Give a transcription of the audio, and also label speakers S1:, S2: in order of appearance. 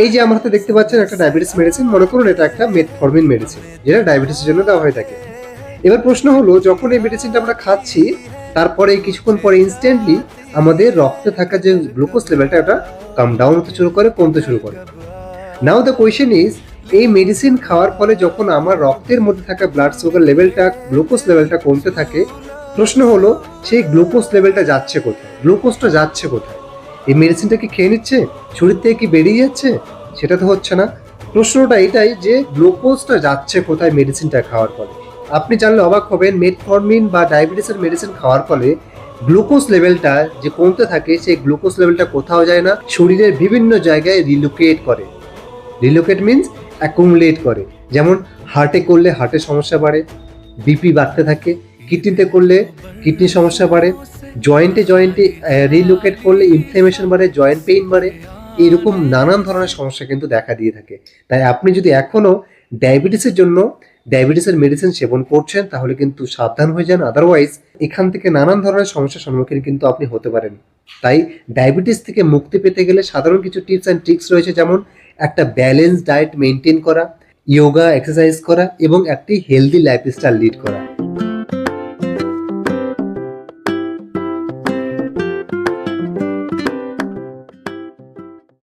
S1: এই যে আমার হাতে দেখতে পাচ্ছেন একটা ডায়াবেটিস মেডিসিন, মনে করুন এটা একটা মেটফরমিন মেডিসিন, যেটা ডায়াবেটিসের জন্য দেওয়া হয়ে থাকে। এবার প্রশ্ন হলো, যখন এই মেডিসিনটা আমরা খাচ্ছি তারপরে কিছুক্ষণ পরে ইনস্ট্যান্টলি আমাদের রক্তে থাকা যে গ্লুকোজ লেভেলটা এটা কাম ডাউন হতে শুরু করে, কমতে শুরু করে। নাও দ্য কোয়েশ্চেন ইজ, এই মেডিসিন খাওয়ার ফলে যখন আমার রক্তের মধ্যে থাকা ব্লাড সুগার লেভেলটা, গ্লুকোজ লেভেলটা কমতে থাকে, প্রশ্ন হলো সেই গ্লুকোজ লেভেলটা যাচ্ছে কোথায়, গ্লুকোজটা যাচ্ছে কোথায়? এই মেডিসিনটা কি খেয়ে নিচ্ছে, শরীর থেকে কি বেরিয়ে যাচ্ছে? সেটা তো হচ্ছে না। প্রশ্নটা এটাই যে গ্লুকোজটা যাচ্ছে কোথায় মেডিসিনটা খাওয়ার ফলে। আপনি জানলে অবাক হবেন, মেটফরমিন বা ডায়াবেটিসের মেডিসিন খাওয়ার ফলে গ্লুকোজ লেভেলটা যে কমতে থাকে, সেই গ্লুকোজ লেভেলটা কোথাও যায় না, শরীরের বিভিন্ন জায়গায় রিলোকেট করে। রিলোকেট মিন্স অ্যাকুমুলেট করে। যেমন হার্টে করলে হার্টের সমস্যা বাড়ে, বিপি বাড়তে থাকে। কিডনিতে করলে কিডনির সমস্যা বাড়ে। জয়েন্টে জয়েন্টে রিলোকেট করলে ইনফ্লেমেশন বাড়ে, জয়েন্ট পেইন বাড়ে। এইরকম নানান ধরনের সমস্যা কিন্তু দেখা দিয়ে থাকে। তাই আপনি যদি এখনও ডায়াবেটিসের জন্য ডায়াবেটিসের মেডিসিন সেবন করছেন, তাহলে কিন্তু সাবধান হয়ে যান। আদারওয়াইজ এখান থেকে নানান ধরনের সমস্যার সম্মুখীন কিন্তু আপনি হতে পারেন। তাই ডায়াবেটিস থেকে মুক্তি পেতে গেলে সাধারণ কিছু টিপস অ্যান্ড ট্রিক্স রয়েছে, যেমন একটা ব্যালেন্স ডায়েট মেনটেন করা, যোগা এক্সারসাইজ করা এবং একটি হেলদি লাইফস্টাইল লিড করা।